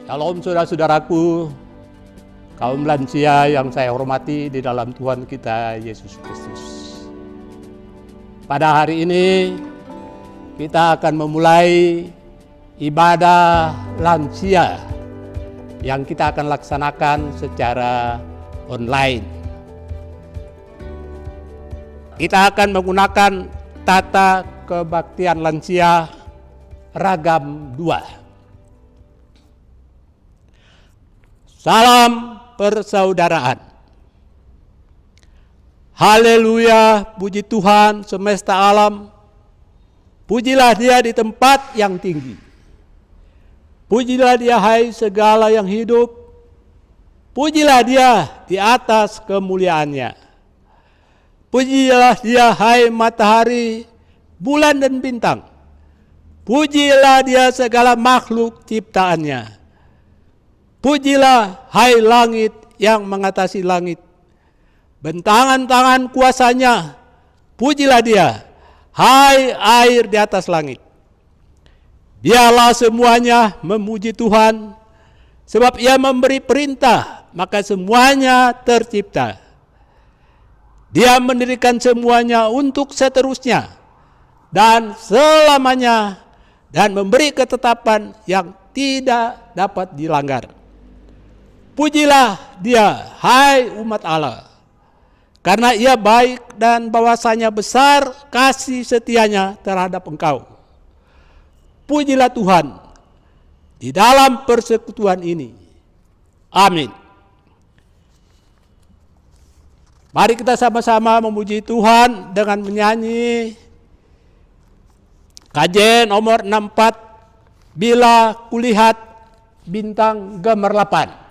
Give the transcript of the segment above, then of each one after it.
Shalom saudara-saudaraku, kaum lansia yang saya hormati di dalam Tuhan kita Yesus Kristus. Pada hari ini kita akan memulai ibadah lansia yang kita akan laksanakan secara online. Kita akan menggunakan tata kebaktian lansia ragam 2. Salam persaudaraan. Haleluya, puji Tuhan semesta alam. Pujilah Dia di tempat yang tinggi. Pujilah Dia hai segala yang hidup. Pujilah Dia di atas kemuliaannya. Pujilah Dia hai matahari, bulan dan bintang. Pujilah Dia segala makhluk ciptaannya. Pujilah hai langit yang mengatasi langit. Bentangan kuasanya, pujilah Dia, hai air di atas langit. Biarlah semuanya memuji Tuhan, sebab Ia memberi perintah, maka semuanya tercipta. Dia mendirikan semuanya untuk seterusnya dan selamanya, dan memberi ketetapan yang tidak dapat dilanggar. Pujilah Dia, hai umat Allah, karena Ia baik dan bahwasanya besar kasih setianya terhadap engkau. Pujilah Tuhan di dalam persekutuan ini. Amin. Mari kita sama-sama memuji Tuhan dengan menyanyi KJ nomor 64, Bila Kulihat Bintang Gemerlapan.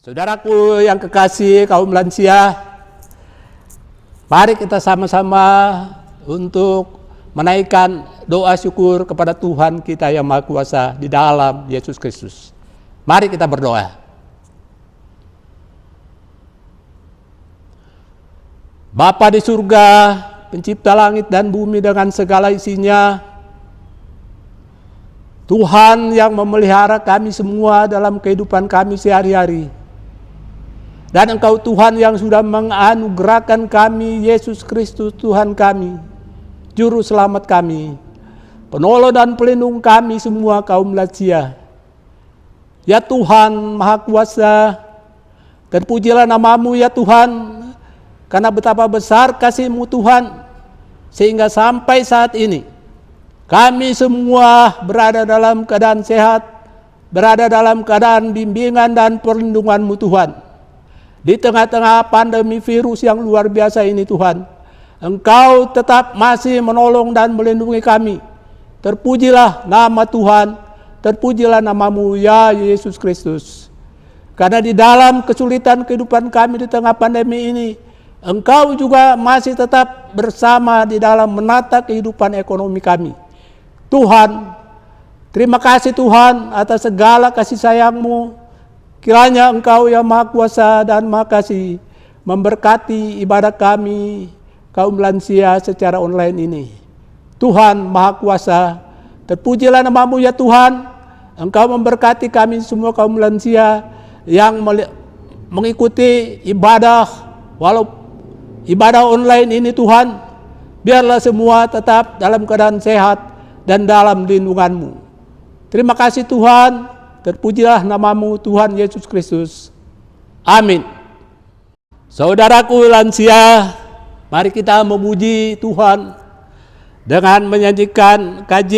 Saudaraku yang kekasih kaum lansia, mari kita sama-sama untuk menaikkan doa syukur kepada Tuhan kita yang Maha Kuasa di dalam Yesus Kristus. Mari kita berdoa. Bapa di surga, pencipta langit dan bumi dengan segala isinya, Tuhan yang memelihara kami semua dalam kehidupan kami sehari-hari. Dan Engkau Tuhan yang sudah menganugerahkan kami, Yesus Kristus Tuhan kami, Juru Selamat kami, penolong dan pelindung kami semua kaum lansia. Ya Tuhan Maha Kuasa, terpujilah nama-Mu ya Tuhan, karena betapa besar kasih-Mu Tuhan, sehingga sampai saat ini kami semua berada dalam keadaan sehat, berada dalam keadaan bimbingan dan perlindungan-Mu Tuhan. Di tengah-tengah pandemi virus yang luar biasa ini Tuhan, Engkau tetap masih menolong dan melindungi kami. Terpujilah nama Tuhan, terpujilah nama-Mu ya Yesus Kristus. Karena di dalam kesulitan kehidupan kami di tengah pandemi ini, Engkau juga masih tetap bersama di dalam menata kehidupan ekonomi kami. Tuhan, terima kasih Tuhan atas segala kasih sayang-Mu. Kiranya Engkau yang Maha Kuasa dan Maha Kasih memberkati ibadah kami kaum lansia secara online ini. Tuhan Maha Kuasa, terpujilah nama-Mu ya Tuhan. Engkau memberkati kami semua kaum lansia yang mengikuti ibadah, walau ibadah online ini Tuhan. Biarlah semua tetap dalam keadaan sehat dan dalam lindungan-Mu. Terima kasih Tuhan. Terpujilah nama-Mu Tuhan Yesus Kristus. Amin. Saudaraku lansia, mari kita memuji Tuhan dengan menyanyikan KJ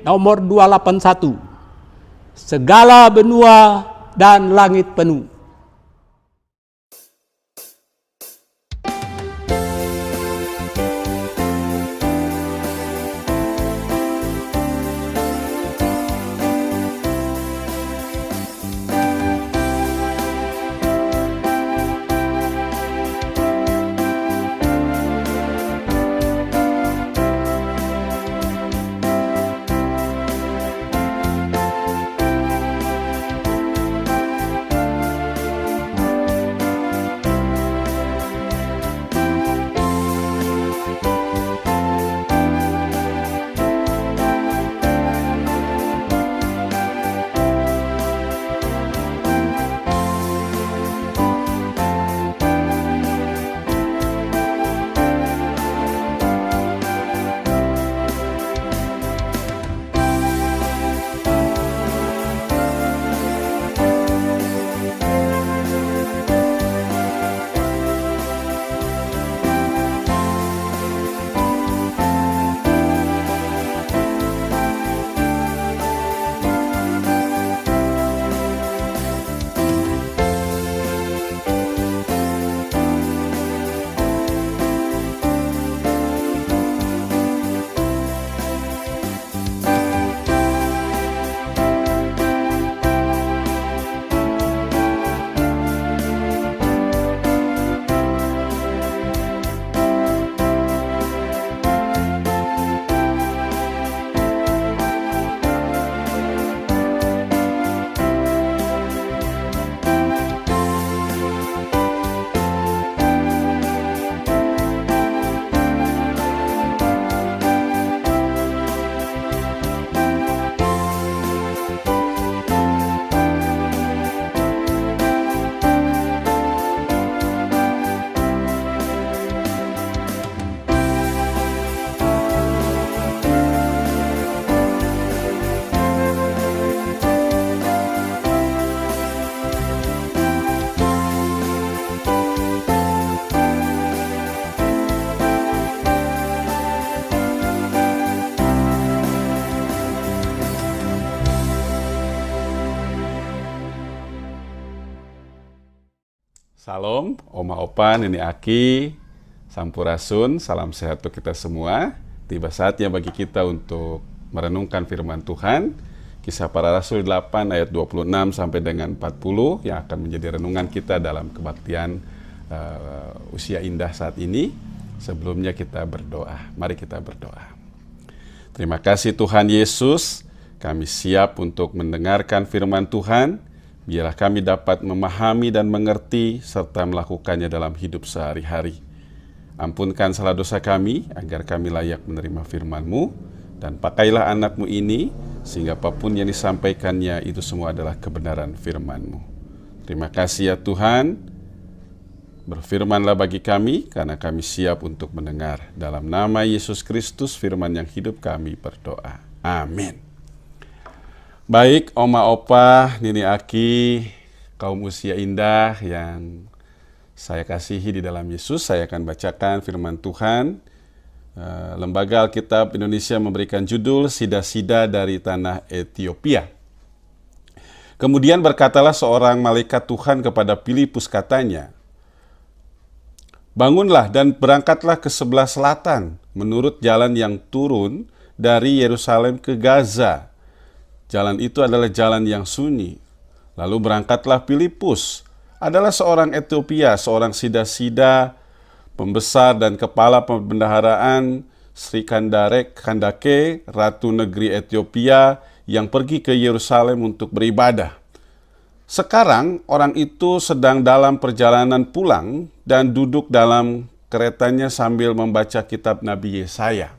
nomor 281. Segala benua dan langit penuh. Salam, Oma Opa, Nini Aki, Sampurasun, salam sehat untuk kita semua. Tiba saatnya bagi kita untuk merenungkan firman Tuhan. Kisah Para Rasul 8 ayat 26 sampai dengan 40 yang akan menjadi renungan kita dalam kebaktian usia indah saat ini. Sebelumnya kita berdoa. Mari kita berdoa. Terima kasih Tuhan Yesus, kami siap untuk mendengarkan firman Tuhan. Biarlah kami dapat memahami dan mengerti serta melakukannya dalam hidup sehari-hari. Ampunkan salah dosa kami agar kami layak menerima firman-Mu, dan pakailah anak-Mu ini sehingga apapun yang disampaikannya itu semua adalah kebenaran firman-Mu. Terima kasih ya Tuhan. Berfirmanlah bagi kami, karena kami siap untuk mendengar. Dalam nama Yesus Kristus, firman yang hidup kami berdoa. Amin. Baik, Oma, Opa, Nini, Aki, kaum usia indah yang saya kasihi di dalam Yesus, saya akan bacakan firman Tuhan. Lembaga Alkitab Indonesia memberikan judul Sida-sida dari Tanah Ethiopia. Kemudian berkatalah seorang malaikat Tuhan kepada Filipus, katanya, "Bangunlah dan berangkatlah ke sebelah selatan, menurut jalan yang turun dari Yerusalem ke Gaza. Jalan itu adalah jalan yang sunyi." Lalu berangkatlah Filipus, adalah seorang Ethiopia, seorang sida-sida, pembesar dan kepala pembendaharaan Sri Kandake, Ratu Negeri Ethiopia, yang pergi ke Yerusalem untuk beribadah. Sekarang orang itu sedang dalam perjalanan pulang dan duduk dalam keretanya sambil membaca kitab Nabi Yesaya.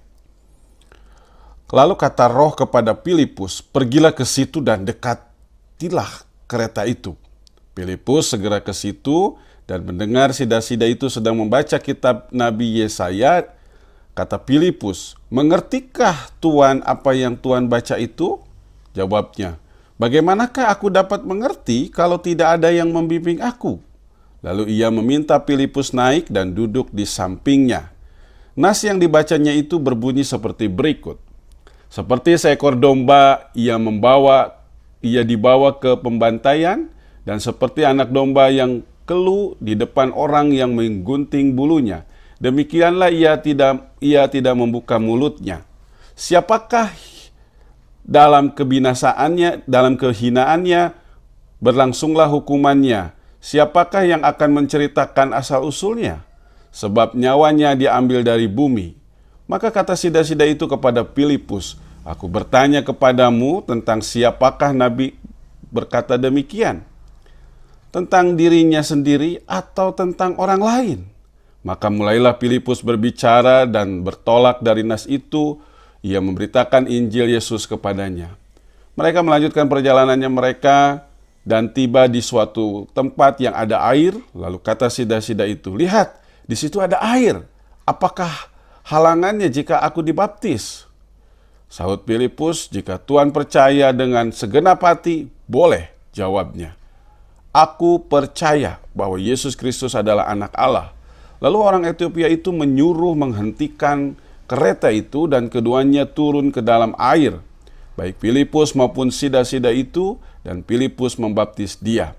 Lalu kata Roh kepada Filipus, "Pergilah ke situ dan dekatilah kereta itu." Filipus segera ke situ dan mendengar sida-sida itu sedang membaca kitab Nabi Yesaya. Kata Filipus, "Mengertikah Tuan apa yang Tuan baca itu?" Jawabnya, "Bagaimanakah aku dapat mengerti kalau tidak ada yang membimbing aku?" Lalu ia meminta Filipus naik dan duduk di sampingnya. Nas yang dibacanya itu berbunyi seperti berikut. "Seperti seekor domba ia dibawa ke pembantaian, dan seperti anak domba yang keluh di depan orang yang menggunting bulunya, demikianlah ia tidak membuka mulutnya. Siapakah dalam kebinasaannya, dalam kehinaannya, berlangsunglah hukumannya. Siapakah yang akan menceritakan asal-usulnya? Sebab nyawanya diambil dari bumi." Maka kata sida-sida itu kepada Filipus, "Aku bertanya kepadamu tentang siapakah Nabi berkata demikian? Tentang dirinya sendiri atau tentang orang lain?" Maka mulailah Filipus berbicara dan bertolak dari nas itu. Ia memberitakan Injil Yesus kepadanya. Mereka melanjutkan perjalanannya mereka dan tiba di suatu tempat yang ada air. Lalu kata sida-sida itu, "Lihat, di situ ada air. Apakah halangannya jika aku dibaptis?" Sahut Filipus, "Jika Tuhan percaya dengan segenap hati, boleh," jawabnya. "Aku percaya bahwa Yesus Kristus adalah anak Allah." Lalu orang Ethiopia itu menyuruh menghentikan kereta itu dan keduanya turun ke dalam air, baik Filipus maupun sida-sida itu, dan Filipus membaptis dia.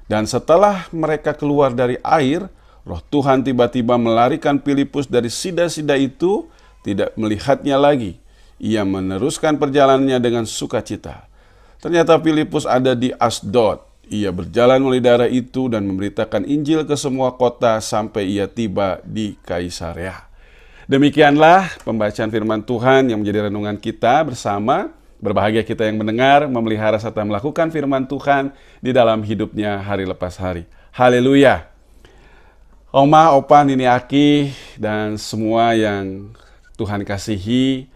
Dan setelah mereka keluar dari air, Roh Tuhan tiba-tiba melarikan Filipus dari sida-sida itu, tidak melihatnya lagi. Ia meneruskan perjalanannya dengan sukacita. Ternyata Filipus ada di Asdod. Ia berjalan melalui daerah itu dan memberitakan Injil ke semua kota sampai ia tiba di Kaisarea. Demikianlah pembacaan firman Tuhan yang menjadi renungan kita bersama. Berbahagia kita yang mendengar, memelihara serta melakukan firman Tuhan di dalam hidupnya hari lepas hari. Haleluya. Oma, Opa, Nini, Aki, dan semua yang Tuhan kasihi,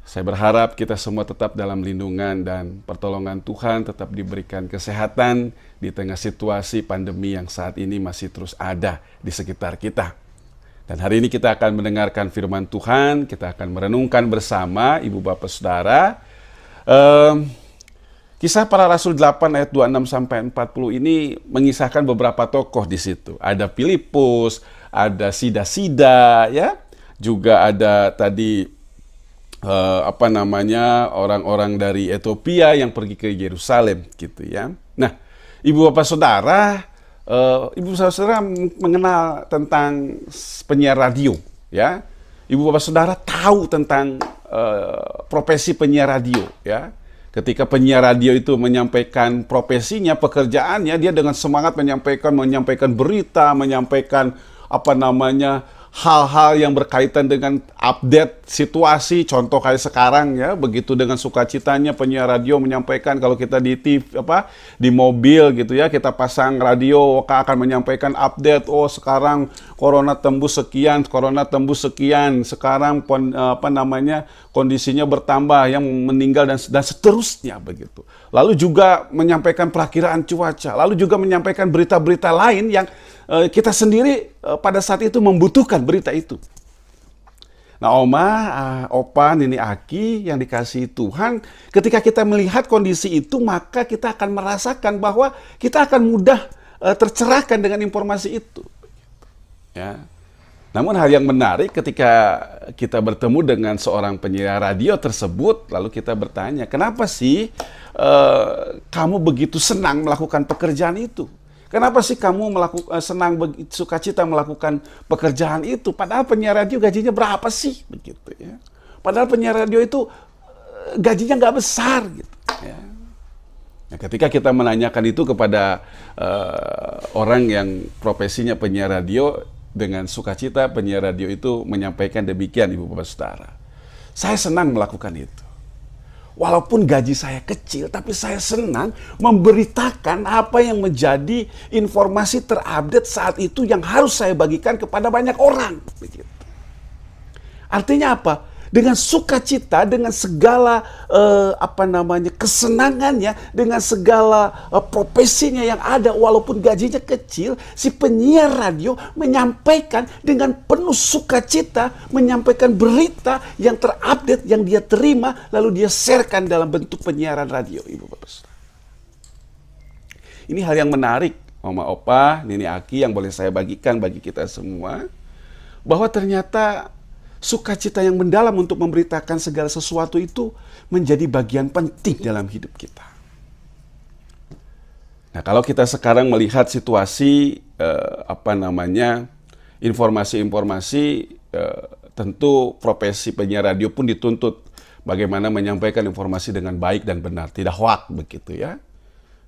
saya berharap kita semua tetap dalam lindungan dan pertolongan Tuhan, tetap diberikan kesehatan di tengah situasi pandemi yang saat ini masih terus ada di sekitar kita. Dan hari ini kita akan mendengarkan firman Tuhan, kita akan merenungkan bersama Ibu Bapak Saudara. Kisah Para Rasul 8 ayat 26 sampai 40 ini mengisahkan beberapa tokoh di situ. Ada Filipus, ada sida-sida, ya. Juga ada tadi orang-orang dari Ethiopia yang pergi ke Yerusalem gitu ya. Nah, Ibu Bapak Saudara, Ibu Saudara mengenal tentang penyiar radio, ya. Ibu Bapak Saudara tahu tentang profesi penyiar radio, ya. Ketika penyiar radio itu menyampaikan profesinya, pekerjaannya, dia dengan semangat menyampaikan berita, menyampaikan hal-hal yang berkaitan dengan update situasi. Contoh kayak sekarang ya, begitu dengan sukacitanya penyiar radio menyampaikan kalau kita di TV di mobil gitu ya, kita pasang radio akan menyampaikan update. Oh, sekarang corona tembus sekian, sekarang kondisinya bertambah, yang meninggal dan seterusnya begitu. Lalu juga menyampaikan perakiraan cuaca, lalu juga menyampaikan berita-berita lain yang kita sendiri pada saat itu membutuhkan berita itu. Nah, Opa, Nini Aki yang dikasihi Tuhan, ketika kita melihat kondisi itu, maka kita akan merasakan bahwa kita akan mudah tercerahkan dengan informasi itu. Ya. Namun hal yang menarik ketika kita bertemu dengan seorang penyiar radio tersebut, lalu kita bertanya, kenapa sih kamu begitu senang melakukan pekerjaan itu? Kenapa sih kamu sukacita melakukan pekerjaan itu? Padahal penyiar radio gajinya berapa sih? Begitu ya. Padahal penyiar radio itu gajinya nggak besar gitu. Ya. Nah, ketika kita menanyakan itu kepada orang yang profesinya penyiar radio, dengan sukacita penyiar radio itu menyampaikan demikian, Ibu Bapak Saudara. Saya senang melakukan itu. Walaupun gaji saya kecil, tapi saya senang memberitakan apa yang menjadi informasi terupdate saat itu yang harus saya bagikan kepada banyak orang. Begitu. Artinya apa? Dengan sukacita, dengan segala kesenangannya, dengan segala profesinya yang ada, walaupun gajinya kecil, si penyiar radio menyampaikan dengan penuh sukacita, menyampaikan berita yang terupdate, yang dia terima, lalu dia sharekan dalam bentuk penyiaran radio, Ibu Bapak Saudara. Ini hal yang menarik, Mama Opa, Nini Aki, yang boleh saya bagikan bagi kita semua, bahwa ternyata sukacita yang mendalam untuk memberitakan segala sesuatu itu menjadi bagian penting dalam hidup kita. Nah, kalau kita sekarang melihat situasi informasi-informasi, tentu profesi penyiar radio pun dituntut bagaimana menyampaikan informasi dengan baik dan benar, tidak hoak begitu ya.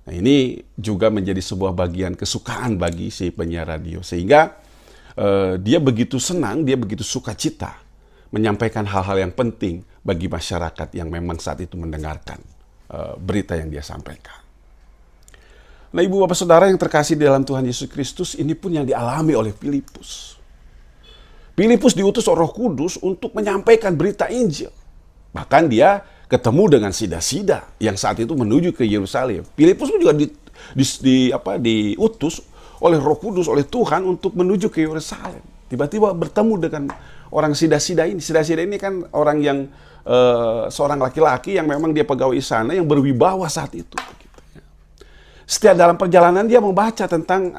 Nah, ini juga menjadi sebuah bagian kesukaan bagi si penyiar radio, sehingga dia begitu senang, dia begitu sukacita menyampaikan hal-hal yang penting bagi masyarakat yang memang saat itu mendengarkan berita yang dia sampaikan. Nah, Ibu Bapak Saudara yang terkasih di dalam Tuhan Yesus Kristus, ini pun yang dialami oleh Filipus. Filipus diutus oleh Roh Kudus untuk menyampaikan berita Injil. Bahkan dia ketemu dengan sida-sida yang saat itu menuju ke Yerusalem. Filipus pun juga diutus oleh Roh Kudus, oleh Tuhan untuk menuju ke Yerusalem. Tiba-tiba bertemu dengan orang sida-sida ini. Sida-sida ini kan orang yang seorang laki-laki yang memang dia pegawai istana yang berwibawa saat itu. Begitu, ya. Setiap dalam perjalanan dia membaca tentang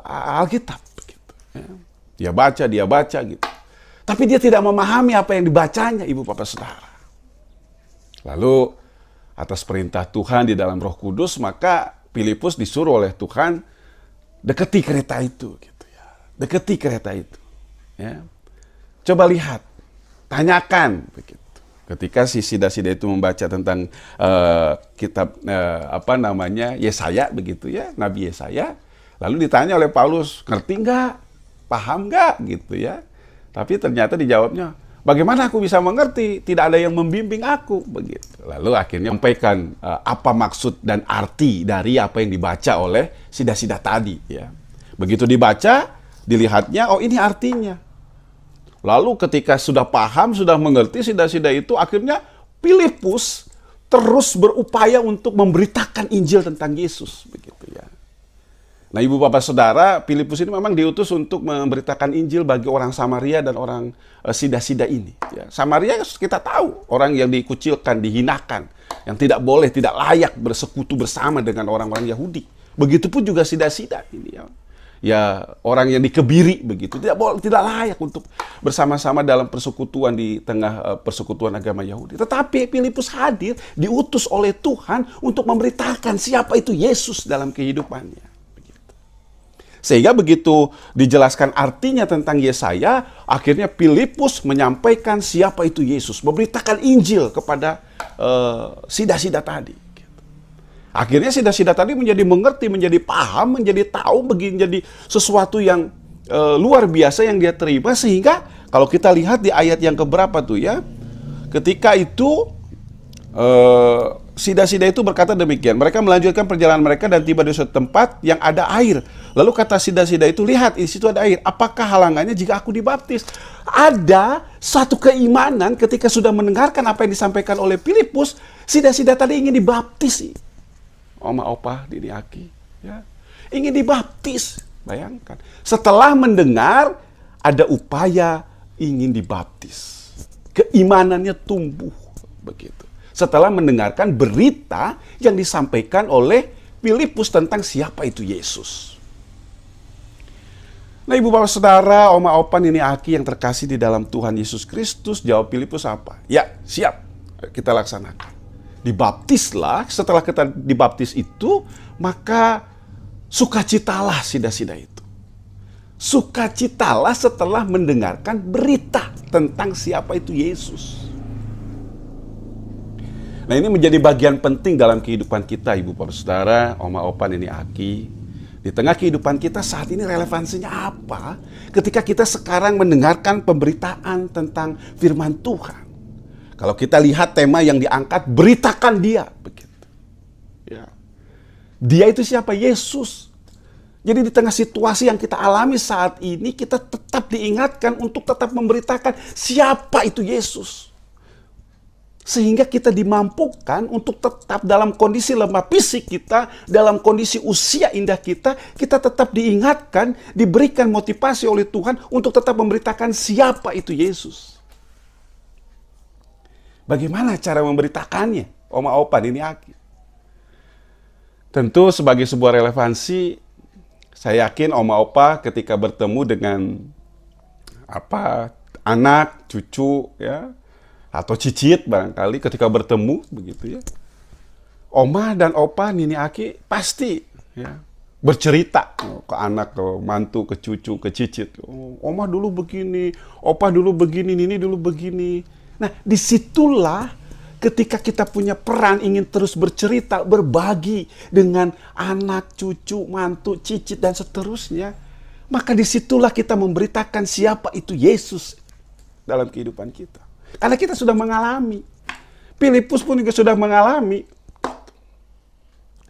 Alkitab. Begitu, ya. Dia baca gitu. Tapi dia tidak memahami apa yang dibacanya, Ibu Bapak Saudara. Lalu atas perintah Tuhan di dalam Roh Kudus, maka Filipus disuruh oleh Tuhan deketi kereta itu. Gitu, ya. Deketi kereta itu. Ya. Coba lihat, tanyakan begitu. Ketika si sida-sida itu membaca tentang kitab Yesaya begitu ya, Nabi Yesaya, lalu ditanya oleh Paulus, ngerti nggak? Paham nggak? Gitu ya. Tapi ternyata dijawabnya, bagaimana aku bisa mengerti? Tidak ada yang membimbing aku begitu. Lalu akhirnya menyampaikan apa maksud dan arti dari apa yang dibaca oleh sida-sida tadi ya. Begitu dibaca, dilihatnya, oh ini artinya. Lalu ketika sudah paham, sudah mengerti sida-sida itu, akhirnya Filipus terus berupaya untuk memberitakan Injil tentang Yesus, begitu ya. Nah, Ibu Bapak Saudara, Filipus ini memang diutus untuk memberitakan Injil bagi orang Samaria dan orang sida-sida ini. Ya. Samaria kita tahu, orang yang dikucilkan, dihinakan, yang tidak boleh, tidak layak bersekutu bersama dengan orang-orang Yahudi. Begitupun juga sida-sida ini ya. Ya, orang yang dikebiri begitu, tidak layak untuk bersama-sama dalam persekutuan di tengah persekutuan agama Yahudi. Tetapi Filipus hadir, diutus oleh Tuhan untuk memberitakan siapa itu Yesus dalam kehidupannya. Begitu. Sehingga begitu dijelaskan artinya tentang Yesaya, akhirnya Filipus menyampaikan siapa itu Yesus, memberitakan Injil kepada sida-sida tadi. Akhirnya sida-sida tadi menjadi mengerti, menjadi paham, menjadi tahu, menjadi sesuatu yang luar biasa yang dia terima. Sehingga kalau kita lihat di ayat yang keberapa tuh ya, ketika itu sida-sida itu berkata demikian, mereka melanjutkan perjalanan mereka dan tiba di suatu tempat yang ada air. Lalu kata sida-sida itu, lihat di situ ada air, apakah halangannya jika aku dibaptis? Ada satu keimanan ketika sudah mendengarkan apa yang disampaikan oleh Filipus, sida-sida tadi ingin dibaptis. Oma opa Dini Aki ya, ingin dibaptis. Bayangkan, setelah mendengar ada upaya ingin dibaptis, keimanannya tumbuh begitu. Setelah mendengarkan berita yang disampaikan oleh Filipus tentang siapa itu Yesus. Nah, ibu bapak saudara, oma opa Nini Aki yang terkasih di dalam Tuhan Yesus Kristus, jawab Filipus apa? Ya, siap, kita laksanakan. Dibaptislah, setelah kita dibaptis itu, maka sukacitalah sida-sida itu. Sukacitalah setelah mendengarkan berita tentang siapa itu Yesus. Nah, ini menjadi bagian penting dalam kehidupan kita, ibu bapak saudara, oma opa Nini Aki. Di tengah kehidupan kita saat ini relevansinya apa? Ketika kita sekarang mendengarkan pemberitaan tentang firman Tuhan. Kalau kita lihat tema yang diangkat, beritakan dia. Begitu. Ya. Dia itu siapa? Yesus. Jadi di tengah situasi yang kita alami saat ini, kita tetap diingatkan untuk tetap memberitakan siapa itu Yesus. Sehingga kita dimampukan untuk tetap dalam kondisi lemah fisik kita, dalam kondisi usia indah kita, kita tetap diingatkan, diberikan motivasi oleh Tuhan untuk tetap memberitakan siapa itu Yesus. Bagaimana cara memberitakannya, oma opa Nini Aki? Tentu sebagai sebuah relevansi, saya yakin oma opa ketika bertemu dengan anak, cucu, ya, atau cicit barangkali ketika bertemu begitu ya, oma dan opa Nini Aki pasti ya bercerita ke anak, ke mantu, ke cucu, ke cicit. Oma dulu begini, opa dulu begini, Nini dulu begini. Nah, disitulah ketika kita punya peran ingin terus bercerita, berbagi dengan anak, cucu, mantu, cicit, dan seterusnya. Maka disitulah kita memberitakan siapa itu Yesus dalam kehidupan kita. Karena kita sudah mengalami. Filipus pun juga sudah mengalami.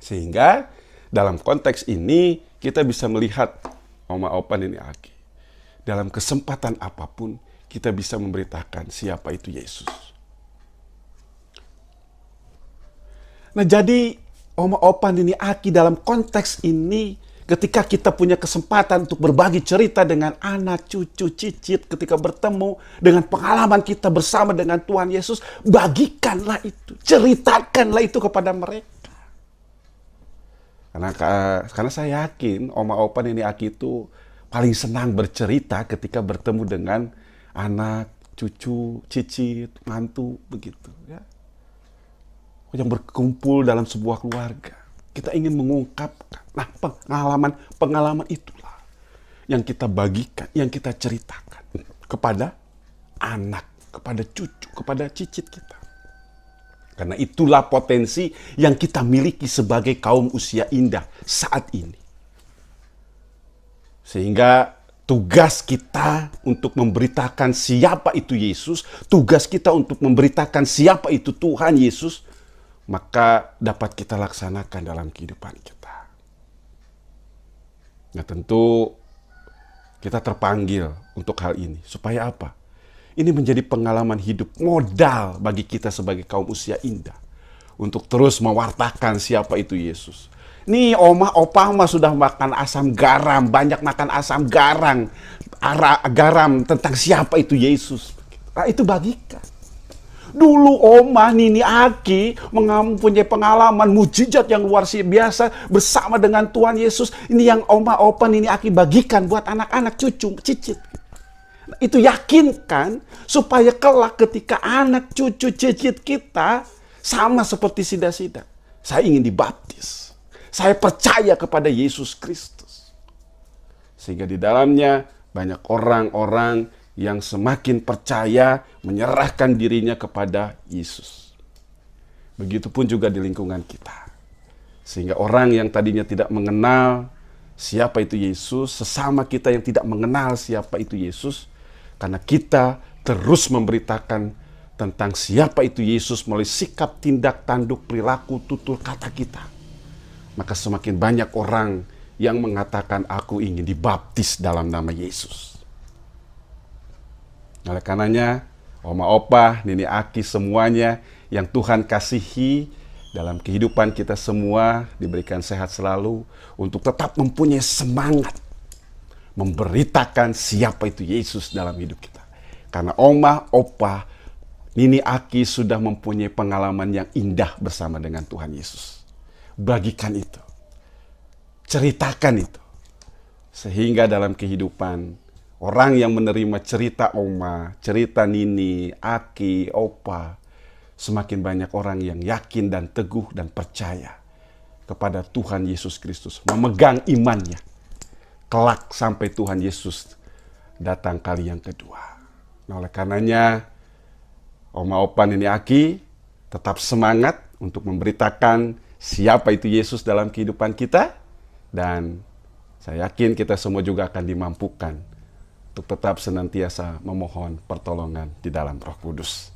Sehingga dalam konteks ini kita bisa melihat oma opa Nini Aki. Dalam kesempatan apapun kita bisa memberitakan siapa itu Yesus. Nah, jadi oma opa Nini Aki dalam konteks ini, ketika kita punya kesempatan untuk berbagi cerita dengan anak, cucu, cicit, ketika bertemu dengan pengalaman kita bersama dengan Tuhan Yesus, bagikanlah itu, ceritakanlah itu kepada mereka. Karena saya yakin oma opa Nini Aki itu paling senang bercerita ketika bertemu dengan anak, cucu, cicit, mantu, begitu ya. Yang berkumpul dalam sebuah keluarga. Kita ingin mengungkapkan. Nah, pengalaman itulah yang kita bagikan, yang kita ceritakan kepada anak, kepada cucu, kepada cicit kita. Karena itulah potensi yang kita miliki sebagai kaum usia indah saat ini. Sehingga tugas kita untuk memberitakan siapa itu Yesus, tugas kita untuk memberitakan siapa itu Tuhan Yesus, maka dapat kita laksanakan dalam kehidupan kita. Nah, tentu kita terpanggil untuk hal ini. Supaya apa? Ini menjadi pengalaman hidup, modal bagi kita sebagai kaum usia indah. Untuk terus mewartakan siapa itu Yesus. Nih oma opa mah sudah makan asam garam, banyak makan asam garam tentang siapa itu Yesus. Nah, itu bagikan. Dulu oma Nini Aki mempunyai pengalaman mujizat yang luar biasa bersama dengan Tuhan Yesus. Ini yang oma opa Nini Aki bagikan buat anak-anak, cucu, cicit. Itu yakinkan supaya kelak ketika anak, cucu, cicit kita sama seperti sida-sida. Saya ingin dibaptis. Saya percaya kepada Yesus Kristus. Sehingga di dalamnya banyak orang-orang yang semakin percaya menyerahkan dirinya kepada Yesus. Begitupun juga di lingkungan kita. Sehingga orang yang tadinya tidak mengenal siapa itu Yesus, sesama kita yang tidak mengenal siapa itu Yesus, karena kita terus memberitakan tentang siapa itu Yesus melalui sikap, tindak, tanduk, perilaku, tutur kata kita, maka semakin banyak orang yang mengatakan aku ingin dibaptis dalam nama Yesus. Oleh karenanya, oma, opa, nini, aki, semuanya yang Tuhan kasihi dalam kehidupan kita semua diberikan sehat selalu untuk tetap mempunyai semangat memberitakan siapa itu Yesus dalam hidup kita. Karena oma, opa, nini, aki sudah mempunyai pengalaman yang indah bersama dengan Tuhan Yesus. Bagikan itu. Ceritakan itu. Sehingga dalam kehidupan, orang yang menerima cerita oma, cerita nini, aki, opa, semakin banyak orang yang yakin dan teguh dan percaya kepada Tuhan Yesus Kristus. Memegang imannya. Kelak sampai Tuhan Yesus datang kali yang kedua. Nah, oleh karenanya, oma, opa, nini, aki, tetap semangat untuk memberitakan siapa itu Yesus dalam kehidupan kita. Dan saya yakin kita semua juga akan dimampukan untuk tetap senantiasa memohon pertolongan di dalam Roh Kudus.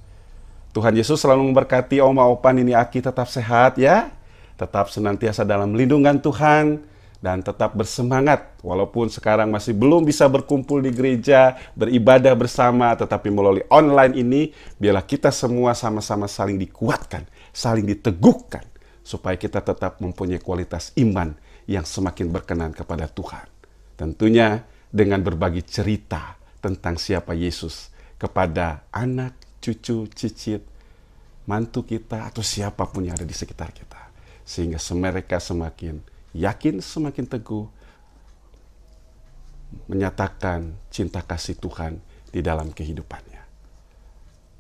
Tuhan Yesus selalu memberkati oma, opa, nini, aki, tetap sehat ya. Tetap senantiasa dalam lindungan Tuhan. Dan tetap bersemangat, walaupun sekarang masih belum bisa berkumpul di gereja, beribadah bersama, tetapi melalui online ini, biarlah kita semua sama-sama saling dikuatkan, saling diteguhkan, supaya kita tetap mempunyai kualitas iman yang semakin berkenan kepada Tuhan. Tentunya dengan berbagi cerita tentang siapa Yesus kepada anak, cucu, cicit, mantu kita, atau siapapun yang ada di sekitar kita. Sehingga mereka semakin yakin, semakin teguh menyatakan cinta kasih Tuhan di dalam kehidupannya.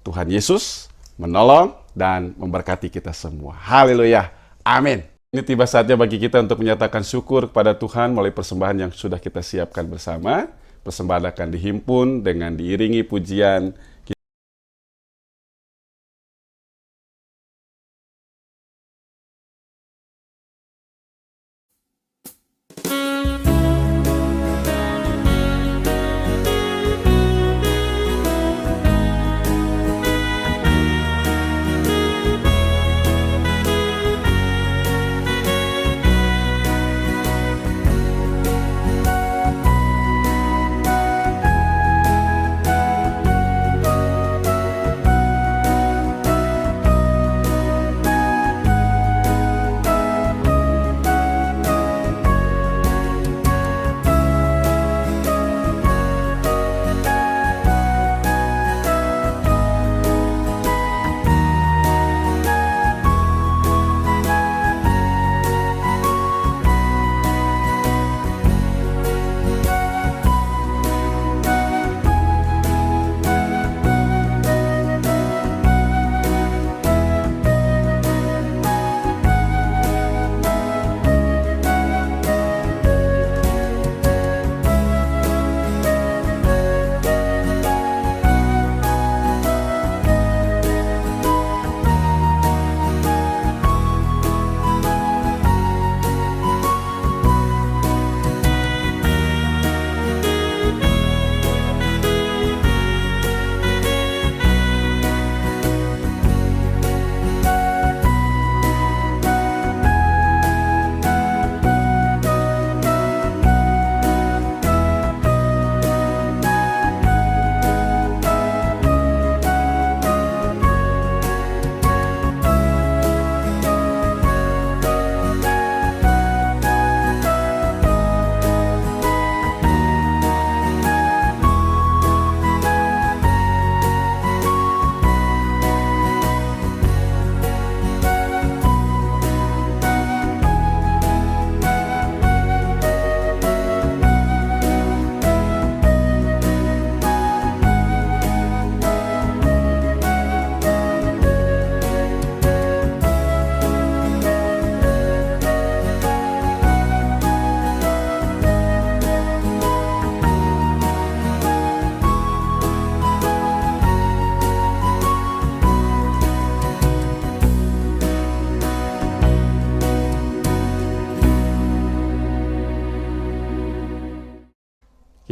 Tuhan Yesus menolong dan memberkati kita semua. Haleluya. Amin. Ini tiba saatnya bagi kita untuk menyatakan syukur kepada Tuhan melalui persembahan yang sudah kita siapkan bersama. Persembahan akan dihimpun dengan diiringi pujian.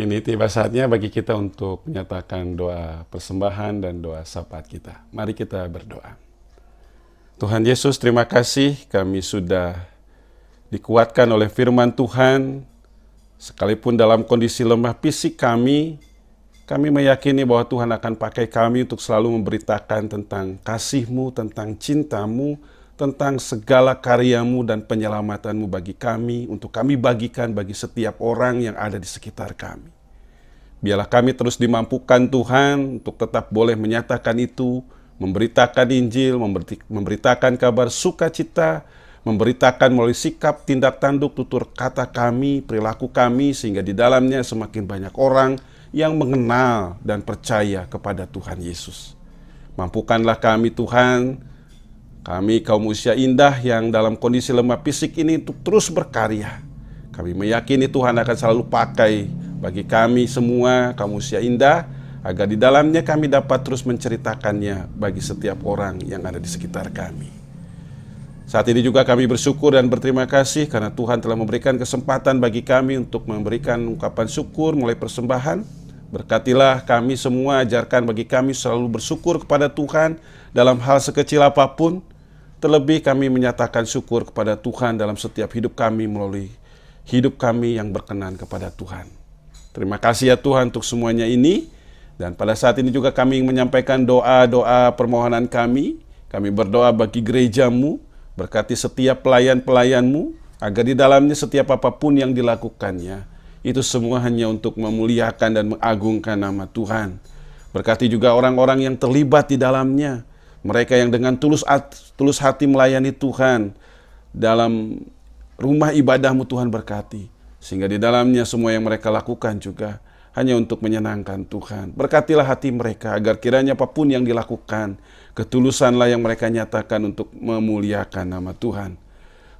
Kini tiba saatnya bagi kita untuk menyatakan doa persembahan dan doa syafaat kita. Mari kita berdoa. Tuhan Yesus, terima kasih kami sudah dikuatkan oleh firman Tuhan. Sekalipun dalam kondisi lemah fisik kami meyakini bahwa Tuhan akan pakai kami untuk selalu memberitakan tentang kasih-Mu, tentang cinta-Mu, tentang segala karya-Mu dan penyelamatan-Mu bagi kami, untuk kami bagikan bagi setiap orang yang ada di sekitar kami. Biarlah kami terus dimampukan Tuhan untuk tetap boleh menyatakan itu, memberitakan Injil, memberitakan kabar sukacita, memberitakan melalui sikap, tindak tanduk, tutur kata kami, perilaku kami, sehingga di dalamnya semakin banyak orang yang mengenal dan percaya kepada Tuhan Yesus. Mampukanlah kami Tuhan, kami kaum usia indah yang dalam kondisi lemah fisik ini untuk terus berkarya. Kami meyakini Tuhan akan selalu pakai bagi kami semua kaum usia indah, agar di dalamnya kami dapat terus menceritakannya bagi setiap orang yang ada di sekitar kami. Saat ini juga kami bersyukur dan berterima kasih karena Tuhan telah memberikan kesempatan bagi kami untuk memberikan ungkapan syukur mulai persembahan. Berkatilah kami semua, ajarkan bagi kami selalu bersyukur kepada Tuhan dalam hal sekecil apapun. Terlebih kami menyatakan syukur kepada Tuhan dalam setiap hidup kami melalui hidup kami yang berkenan kepada Tuhan. Terima kasih ya Tuhan untuk semuanya ini. Dan pada saat ini juga kami menyampaikan doa-doa permohonan kami. Kami berdoa bagi gereja-Mu, berkati setiap pelayan-pelayan-Mu, agar di dalamnya setiap apapun yang dilakukannya, itu semua hanya untuk memuliakan dan mengagungkan nama Tuhan. Berkati juga orang-orang yang terlibat di dalamnya, mereka yang dengan tulus hati melayani Tuhan dalam rumah ibadah-Mu Tuhan berkati. Sehingga di dalamnya semua yang mereka lakukan juga hanya untuk menyenangkan Tuhan. Berkatilah hati mereka agar kiranya apapun yang dilakukan, ketulusanlah yang mereka nyatakan untuk memuliakan nama Tuhan.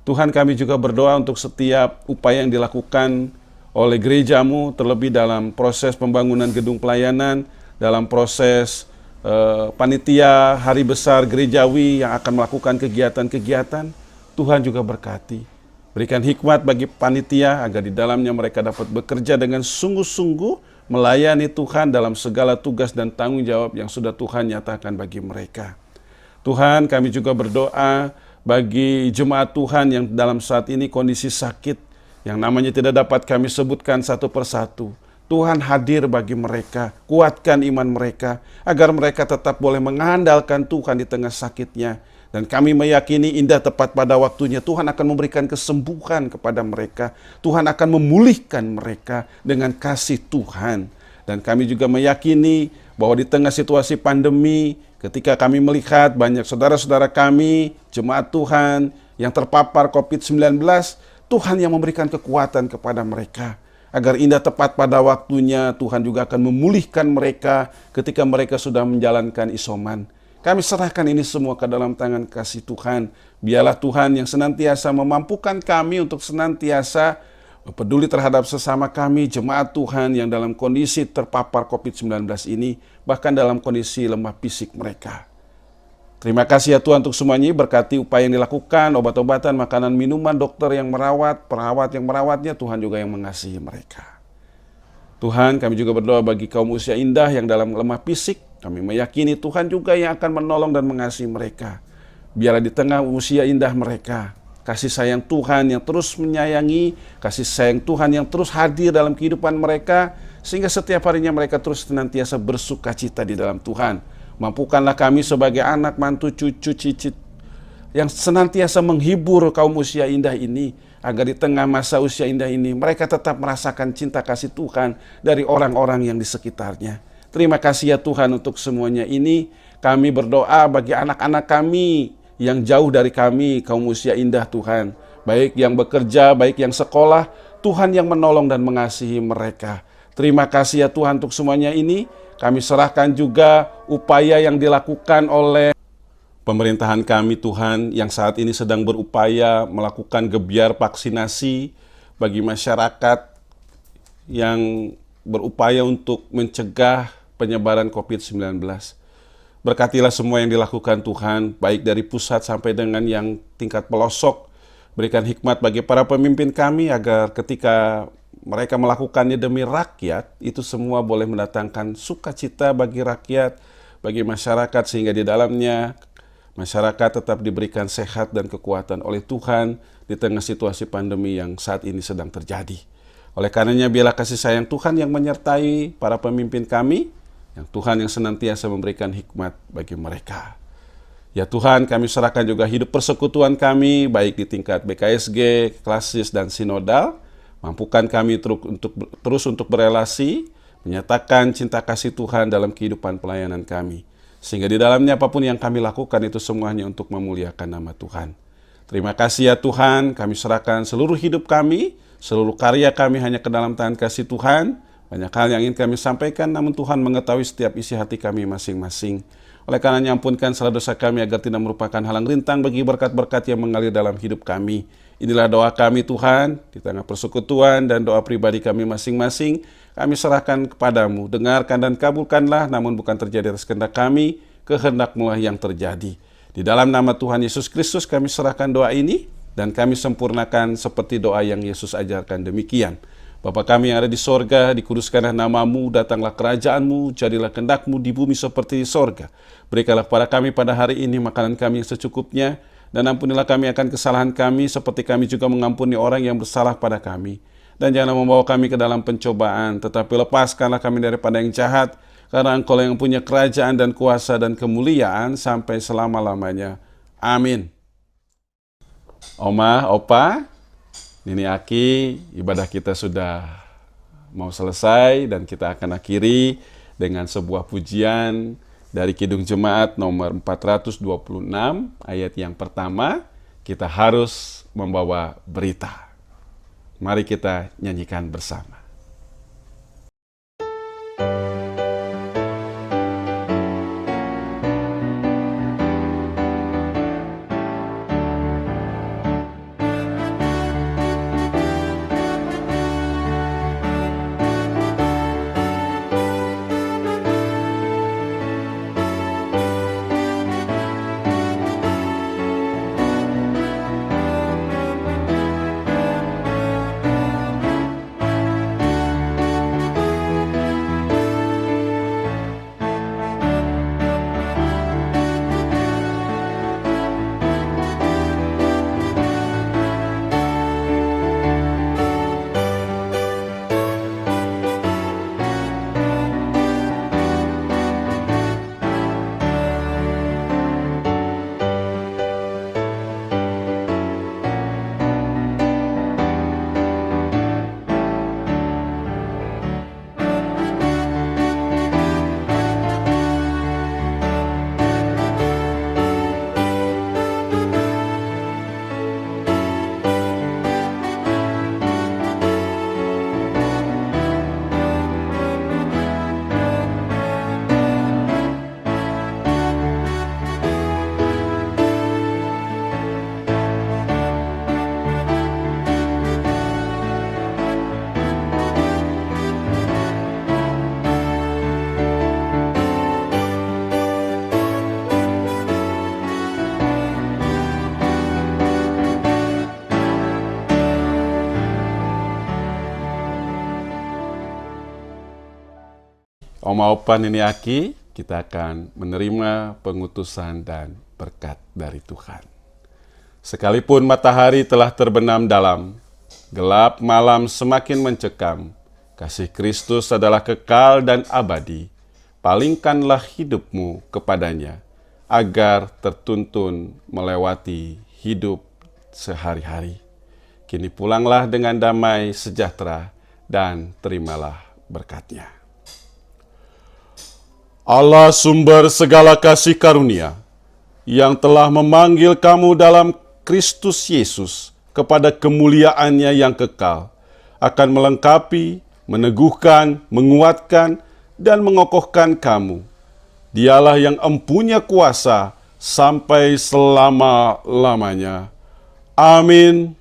Tuhan, kami juga berdoa untuk setiap upaya yang dilakukan oleh gereja-Mu, terlebih dalam proses pembangunan gedung pelayanan, dalam proses panitia hari besar gerejawi yang akan melakukan kegiatan-kegiatan. Tuhan juga berkati. Berikan hikmat bagi panitia agar di dalamnya mereka dapat bekerja dengan sungguh-sungguh melayani Tuhan dalam segala tugas dan tanggung jawab yang sudah Tuhan nyatakan bagi mereka. Tuhan, kami juga berdoa bagi jemaat Tuhan yang dalam saat ini kondisi sakit, yang namanya tidak dapat kami sebutkan satu persatu. Tuhan hadir bagi mereka, kuatkan iman mereka, agar mereka tetap boleh mengandalkan Tuhan di tengah sakitnya. Dan kami meyakini indah tepat pada waktunya Tuhan akan memberikan kesembuhan kepada mereka. Tuhan akan memulihkan mereka dengan kasih Tuhan. Dan kami juga meyakini bahwa di tengah situasi pandemi, ketika kami melihat banyak saudara-saudara kami, jemaat Tuhan yang terpapar COVID-19, Tuhan yang memberikan kekuatan kepada mereka. Agar indah tepat pada waktunya Tuhan juga akan memulihkan mereka ketika mereka sudah menjalankan isoman. Kami serahkan ini semua ke dalam tangan kasih Tuhan. Biarlah Tuhan yang senantiasa memampukan kami untuk senantiasa peduli terhadap sesama kami, jemaat Tuhan yang dalam kondisi terpapar COVID-19 ini, bahkan dalam kondisi lemah fisik mereka. Terima kasih ya Tuhan untuk semuanya, berkati upaya yang dilakukan, obat-obatan, makanan, minuman, dokter yang merawat, perawat yang merawatnya, Tuhan juga yang mengasihi mereka. Tuhan, kami juga berdoa bagi kaum usia indah yang dalam lemah fisik. Kami meyakini Tuhan juga yang akan menolong dan mengasihi mereka. Biarlah di tengah usia indah mereka, kasih sayang Tuhan yang terus menyayangi, kasih sayang Tuhan yang terus hadir dalam kehidupan mereka, sehingga setiap harinya mereka terus senantiasa bersuka cita di dalam Tuhan. Mampukanlah kami sebagai anak, mantu, cucu, cicit yang senantiasa menghibur kaum usia indah ini, agar di tengah masa usia indah ini mereka tetap merasakan cinta kasih Tuhan dari orang-orang yang di sekitarnya. Terima kasih ya Tuhan untuk semuanya ini. Kami berdoa bagi anak-anak kami yang jauh dari kami, kaum usia indah Tuhan. Baik yang bekerja, baik yang sekolah, Tuhan yang menolong dan mengasihi mereka. Terima kasih ya Tuhan untuk semuanya ini. Kami serahkan juga upaya yang dilakukan oleh pemerintahan kami Tuhan yang saat ini sedang berupaya melakukan gebiar vaksinasi bagi masyarakat yang berupaya untuk mencegah penyebaran COVID-19. Berkatilah semua yang dilakukan Tuhan, baik dari pusat sampai dengan yang tingkat pelosok. Berikan hikmat bagi para pemimpin kami agar ketika mereka melakukannya demi rakyat, itu semua boleh mendatangkan sukacita bagi rakyat, bagi masyarakat, sehingga di dalamnya masyarakat tetap diberikan sehat dan kekuatan oleh Tuhan di tengah situasi pandemi yang saat ini sedang terjadi. Oleh karenanya biarlah kasih sayang Tuhan yang menyertai para pemimpin kami, yang Tuhan yang senantiasa memberikan hikmat bagi mereka. Ya Tuhan, kami serahkan juga hidup persekutuan kami, baik di tingkat BKSG, klasis, dan sinodal. Mampukan kami terus untuk berelasi, menyatakan cinta kasih Tuhan dalam kehidupan pelayanan kami. Sehingga di dalamnya apapun yang kami lakukan itu semuanya untuk memuliakan nama Tuhan. Terima kasih ya Tuhan, kami serahkan seluruh hidup kami, seluruh karya kami hanya ke dalam tangan kasih Tuhan. Banyak hal yang ingin kami sampaikan, namun Tuhan mengetahui setiap isi hati kami masing-masing. Oleh karenanya ampunkan segala dosa kami agar tidak merupakan halang rintang bagi berkat-berkat yang mengalir dalam hidup kami. Inilah doa kami Tuhan, di tengah persekutuan dan doa pribadi kami masing-masing, kami serahkan kepadamu. Dengarkan dan kabulkanlah, namun bukan terjadi atas kehendak kami, kehendak-Mu lah yang terjadi. Di dalam nama Tuhan Yesus Kristus kami serahkan doa ini, dan kami sempurnakan seperti doa yang Yesus ajarkan demikian. Bapa kami yang ada di sorga, dikuduskanlah nama-Mu, datanglah kerajaan-Mu, jadilah kehendak-Mu di bumi seperti di sorga. Berikanlah kepada kami pada hari ini makanan kami yang secukupnya, dan ampunilah kami akan kesalahan kami, seperti kami juga mengampuni orang yang bersalah pada kami. Dan janganlah membawa kami ke dalam pencobaan, tetapi lepaskanlah kami daripada yang jahat, karena Engkau yang punya kerajaan dan kuasa dan kemuliaan sampai selama-lamanya. Amin. Oma, Opa, Nini Aki, ibadah kita sudah mau selesai dan kita akan akhiri dengan sebuah pujian dari Kidung Jemaat nomor 426, ayat yang pertama, kita harus membawa berita. Mari kita nyanyikan bersama. Oma, Opa, Nini Aki, kita akan menerima pengutusan dan berkat dari Tuhan. Sekalipun matahari telah terbenam dalam, gelap malam semakin mencekam, kasih Kristus adalah kekal dan abadi. Palingkanlah hidupmu kepadanya, agar tertuntun melewati hidup sehari-hari. Kini pulanglah dengan damai sejahtera dan terimalah berkat-Nya. Allah sumber segala kasih karunia, yang telah memanggil kamu dalam Kristus Yesus kepada kemuliaan-Nya yang kekal, akan melengkapi, meneguhkan, menguatkan, dan mengokohkan kamu. Dialah yang empunya kuasa sampai selama-lamanya. Amin.